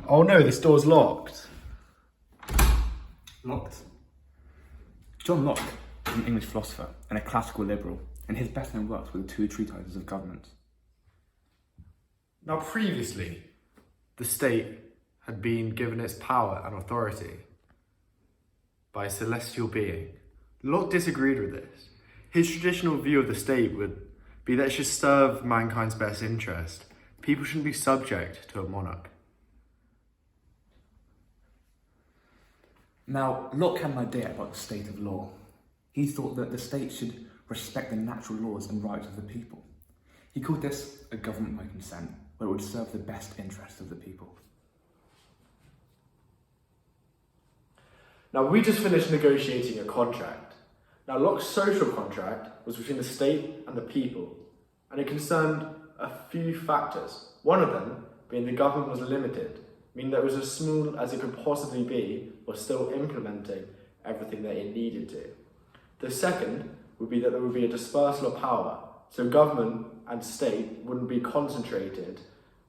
Oh no, this door's locked. Locked. John Locke was an English philosopher and a classical liberal, and his best-known works were the two treatises of government. Now previously, the state had been given its power and authority by a celestial being. Locke disagreed with this. His traditional view of the state would be that it should serve mankind's best interest. People shouldn't be subject to a monarch. Now, Locke had an idea about the state of law. He thought that the state should respect the natural laws and rights of the people. He called this a government by consent, where it would serve the best interests of the people. Now we just finished negotiating a contract. Now Locke's social contract was between the state and the people, and it concerned a few factors. One of them being the government was limited, meaning that it was as small as it could possibly be while still implementing everything that it needed to. The second would be that there would be a dispersal of power, so government and state wouldn't be concentrated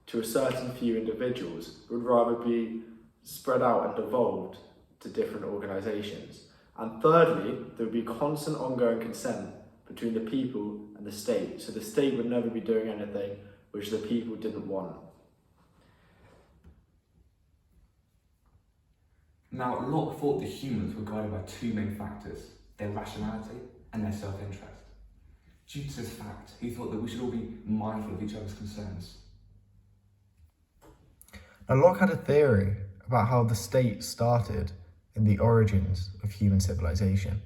to a certain few individuals, it would rather be spread out and devolved to different organisations. And thirdly, there would be constant ongoing consent between the people and the state, so the state would never be doing anything which the people didn't want. Now, Locke thought that humans were guided by two main factors, their rationality and their self-interest. Due to this fact, he thought that we should all be mindful of each other's concerns. Now, Locke had a theory about how the state started in the origins of human civilization.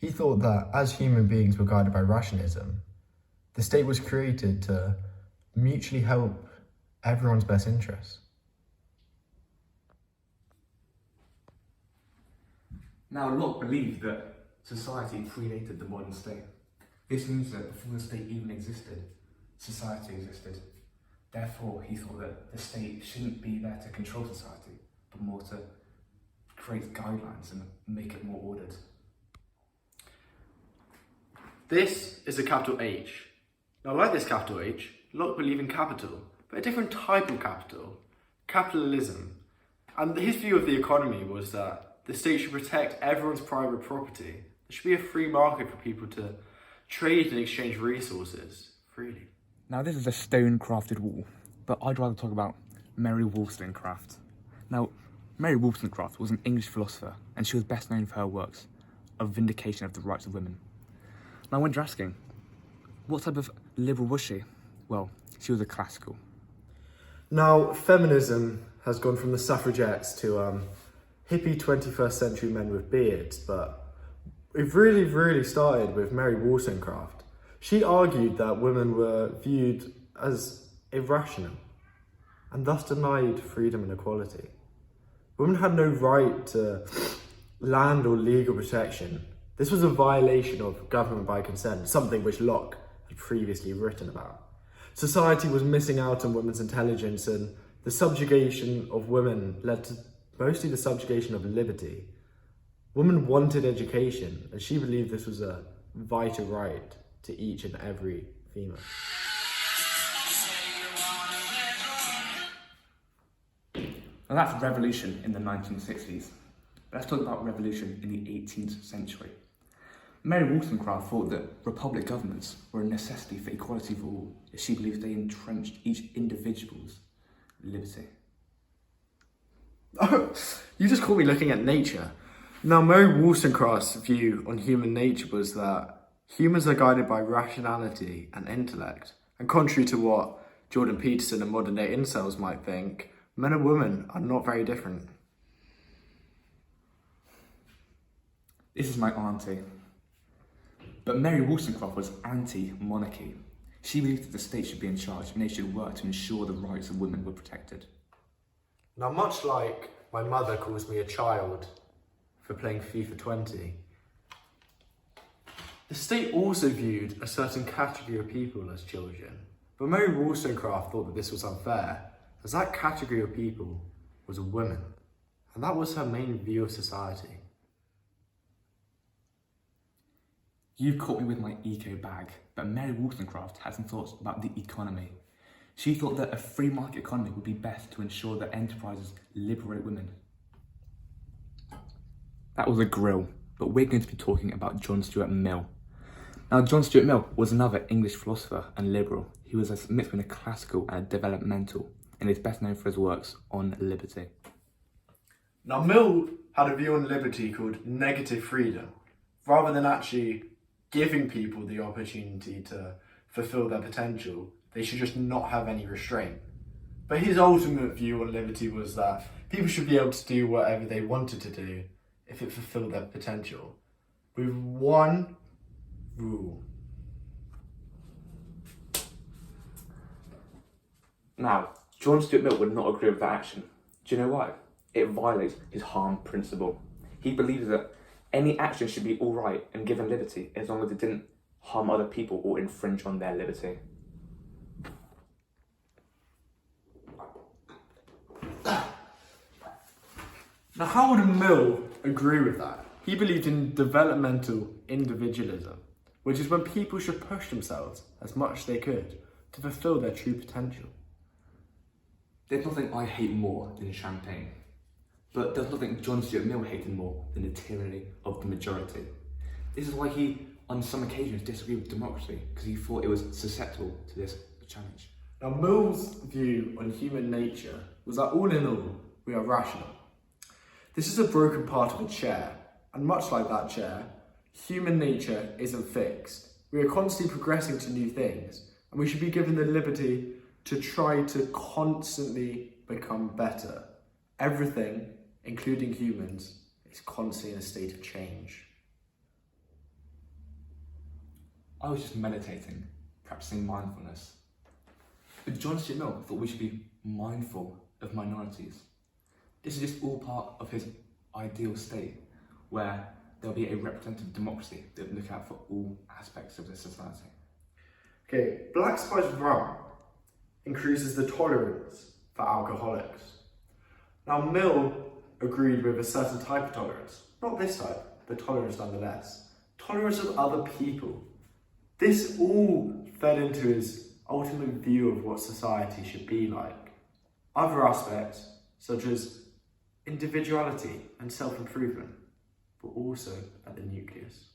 He thought that as human beings were guided by rationalism, the state was created to mutually help everyone's best interests. Now, Locke believed that society predated the modern state. This means that before the state even existed, society existed. Therefore, he thought that the state shouldn't be there to control society, but more to create guidelines and make it more ordered. This is a capital H. Now, like this capital H, Locke believed in capital, but a different type of capital, capitalism. And his view of the economy was that the state should protect everyone's private property. There should be a free market for people to trade and exchange resources freely. Now, this is a stone-crafted wall, but I'd rather talk about Mary Wollstonecraft. Now, Mary Wollstonecraft was an English philosopher, and she was best known for her works of vindication of the rights of women. Now, when you're asking, what type of liberal was she? Well, she was a classical. Now, feminism has gone from the suffragettes to hippie 21st century men with beards, but it really started with Mary Wollstonecraft. She argued that women were viewed as irrational and thus denied freedom and equality. Women had no right to land or legal protection. This was a violation of government by consent, something which Locke had previously written about. Society was missing out on women's intelligence, and the subjugation of women led to mostly the subjugation of liberty. Women wanted education, and she believed this was a vital right to each and every female. Now, that's revolution in the 1960s. Let's talk about revolution in the 18th century. Mary Wollstonecraft thought that republic governments were a necessity for equality for all, as she believed they entrenched each individual's liberty. Oh, you just caught me looking at nature. Now, Mary Wollstonecraft's view on human nature was that humans are guided by rationality and intellect. And contrary to what Jordan Peterson and modern day incels might think, men and women are not very different. This is my auntie. But Mary Wollstonecraft was anti-monarchy. She believed that the state should be in charge and they should work to ensure the rights of women were protected. Now, much like my mother calls me a child for playing FIFA 20, the state also viewed a certain category of people as children. But Mary Wollstonecraft thought that this was unfair, as that category of people was women, and that was her main view of society. You've caught me with my eco bag, but Mary Wollstonecraft had some thoughts about the economy. She thought that a free market economy would be best to ensure that enterprises liberate women. That was a grill, but we're going to be talking about John Stuart Mill. Now, John Stuart Mill was another English philosopher and liberal. He was a mix between a classical and a developmental, and is best known for his works on liberty. Now, Mill had a view on liberty called negative freedom. Rather than actually giving people the opportunity to fulfill their potential, they should just not have any restraint. But his ultimate view on liberty was that people should be able to do whatever they wanted to do if it fulfilled their potential, with one rule. Now, John Stuart Mill would not agree with that action. Do you know why? It violates his harm principle. He believes that any action should be alright and given liberty as long as it didn't harm other people or infringe on their liberty. Now, how would Mill agree with that? He believed in developmental individualism, which is when people should push themselves as much as they could to fulfill their true potential. There's nothing I hate more than champagne, but there's nothing John Stuart Mill hated more than the tyranny of the majority. This is why he, on some occasions, disagreed with democracy, because he thought it was susceptible to this challenge. Now, Mill's view on human nature was that all in all, we are rational. This is a broken part of a chair, and much like that chair, human nature isn't fixed. We are constantly progressing to new things, and we should be given the liberty to try to constantly become better. Everything, including humans, is constantly in a state of change. I was just meditating, practicing mindfulness. But John Stuart Mill thought we should be mindful of minorities. This is just all part of his ideal state, where there'll be a representative democracy that will look out for all aspects of the society. Okay, black spiced rum increases the tolerance for alcoholics. Now, Mill agreed with a certain type of tolerance. Not this type, but tolerance nonetheless. Tolerance of other people. This all fed into his ultimate view of what society should be like. Other aspects, such as individuality and self-improvement, were also at the nucleus.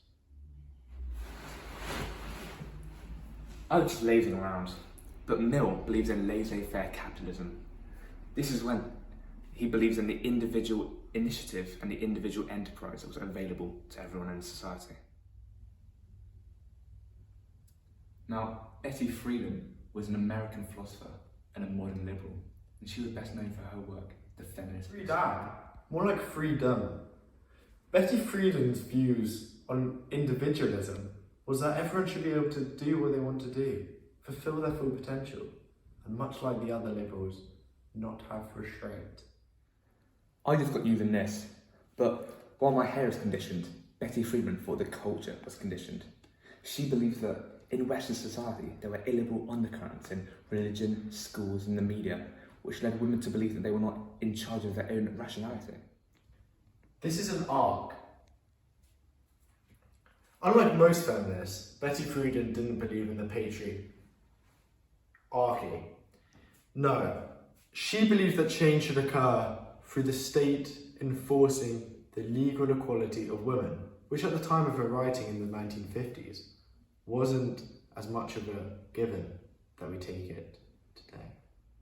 I was just lazing around, but Mill believes in laissez-faire capitalism. This is when he believes in the individual initiative and the individual enterprise that was available to everyone in society. Now, Betty Friedan was an American philosopher and a modern liberal, and she was best known for her work, The Feminist. Friedan, more like freedom. Betty Friedan's views on individualism was that everyone should be able to do what they want to do, fulfill their full potential, and much like the other liberals, not have restraint. I just got using this, but while my hair is conditioned, Betty Friedan thought the culture was conditioned. She believes that in Western society there were illiberal undercurrents in religion, schools, and the media, which led women to believe that they were not in charge of their own rationality. This is an arc. Unlike most feminists, Betty Friedan didn't believe in the patriarchy. No, she believed that change should occur through the state enforcing the legal equality of women, which at the time of her writing in the 1950s wasn't as much of a given that we take it today.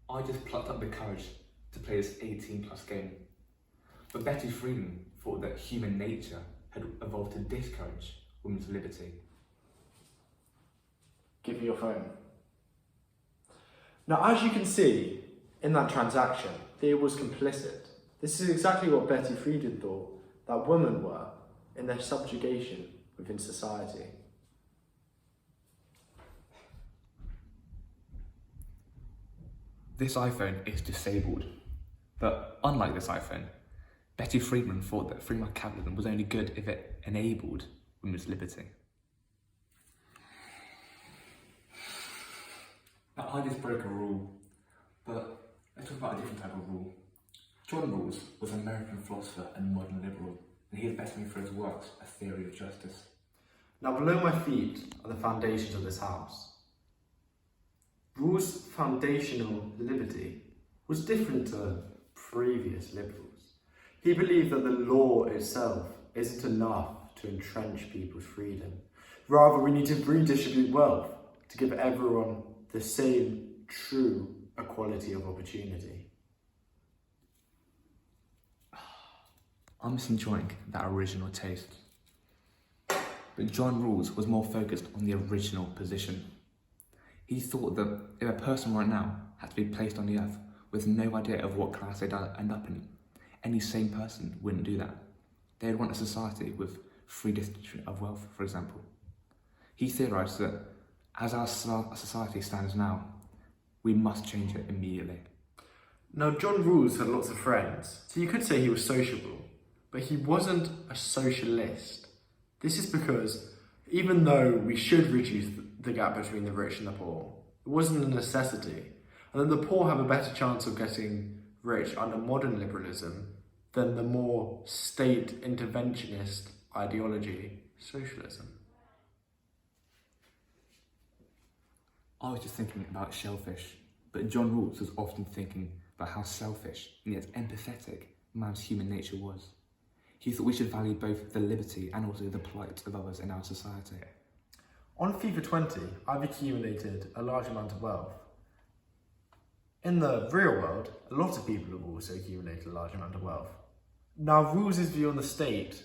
I just plucked up the courage to play this 18+ game. But Betty Friedan thought that human nature had evolved to discourage women's liberty. Give me your phone. Now, as you can see, in that transaction, Thea was complicit. This is exactly what Betty Friedan thought that women were in their subjugation within society. This iPhone is disabled, but unlike this iPhone, Betty Friedan thought that free market capitalism was only good if it enabled women's liberty. Now, I just broke a rule, but let's talk about a different type of rule. John Rawls was an American philosopher and modern liberal, and he is best known for his works, A Theory of Justice. Now, below my feet are the foundations of this house. Rawls' foundational liberty was different to previous liberals. He believed that the law itself isn't enough to entrench people's freedom. Rather, we need to redistribute wealth to give everyone the same true equality of opportunity. I'm just enjoying that original taste. But John Rawls was more focused on the original position. He thought that if a person right now had to be placed on the earth with no idea of what class they'd end up in, any sane person wouldn't do that. They'd want a society with free distribution of wealth, for example. He theorised that as our society stands now, we must change it immediately. Now, John Rawls had lots of friends, so you could say he was sociable, but he wasn't a socialist. This is because even though we should reduce the gap between the rich and the poor, it wasn't a necessity, and that the poor have a better chance of getting rich under modern liberalism than the more state interventionist ideology, socialism. I was just thinking about shellfish, but John Rawls was often thinking about how selfish and yet empathetic man's human nature was. He thought we should value both the liberty and also the plight of others in our society. On FIFA 20, I've accumulated a large amount of wealth. In the real world, a lot of people have also accumulated a large amount of wealth. Now, Rawls' view on the state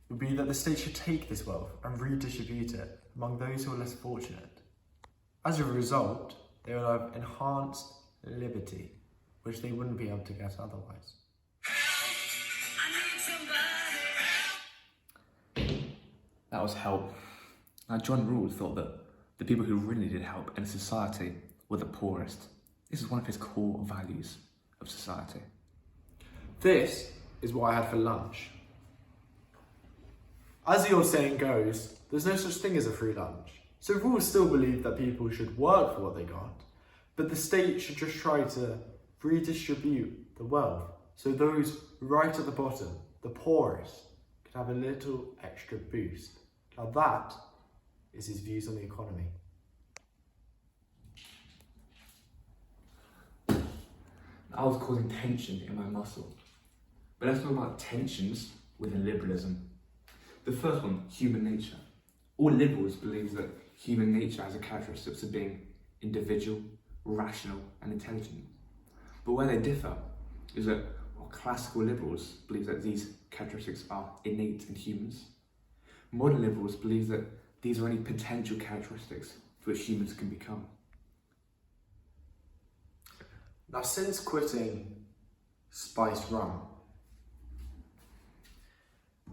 would be that the state should take this wealth and redistribute it among those who are less fortunate. As a result, they will have enhanced liberty, which they wouldn't be able to get otherwise. That was help. Now, John Rawls thought that the people who really needed help in society were the poorest. This is one of his core values of society. This is what I had for lunch. As the old saying goes, there's no such thing as a free lunch. So Rawls still believed that people should work for what they got, but the state should just try to redistribute the wealth so those right at the bottom, the poorest, could have a little extra boost. Now that is his views on the economy. I was causing tension in my muscle. But let's talk about tensions within liberalism. The first one, human nature. All liberals believe that human nature has a characteristics of being individual, rational, and intelligent. But where they differ is that classical liberals believe that these characteristics are innate in humans. Modern liberals believe that these are only potential characteristics for which humans can become. Now, since quitting spiced rum,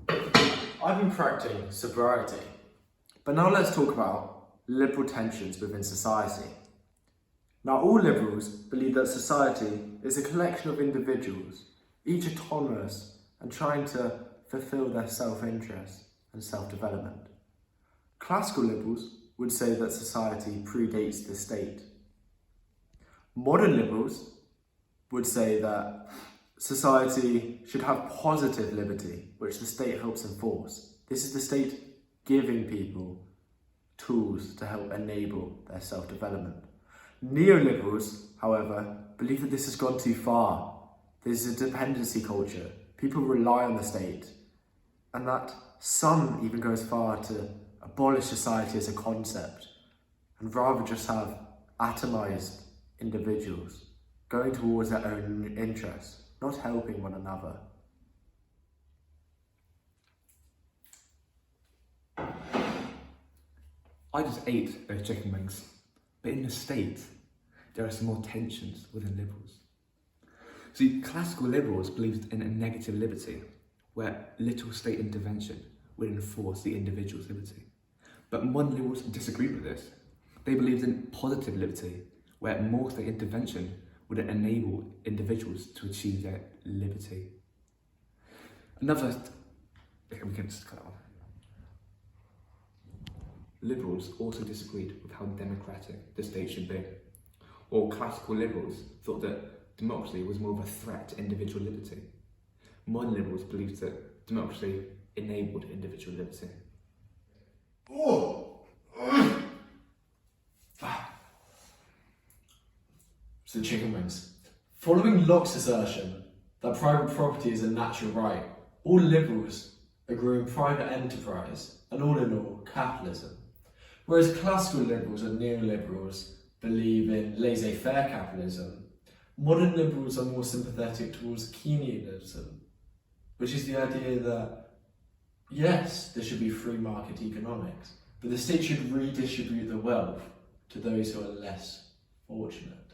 I've been practicing sobriety. But now let's talk about liberal tensions within society. Now, all liberals believe that society is a collection of individuals, each autonomous and trying to fulfill their self-interest and self-development. Classical liberals would say that society predates the state. Modern liberals would say that society should have positive liberty, which the state helps enforce. This is the state giving people tools to help enable their self-development. Neoliberals, however, believe that this has gone too far. There's a dependency culture. People rely on the state. And that some even go as far to abolish society as a concept and rather just have atomized individuals going towards their own interests, not helping one another. I just ate those chicken wings, but in the state, there are some more tensions within liberals. See, classical liberals believed in a negative liberty, where little state intervention would enforce the individual's liberty. But modern liberals disagreed with this. They believed in positive liberty, where more state intervention would enable individuals to achieve their liberty. We can just cut that off. Liberals also disagreed with how democratic the state should be. Or classical liberals thought that democracy was more of a threat to individual liberty. Modern liberals believed that democracy enabled individual liberty. So the chicken wings. Following Locke's assertion that private property is a natural right, all liberals agree in private enterprise and all in all capitalism. Whereas classical liberals and neoliberals believe in laissez-faire capitalism, modern liberals are more sympathetic towards Keynesianism, which is the idea that, yes, there should be free market economics, but the state should redistribute the wealth to those who are less fortunate.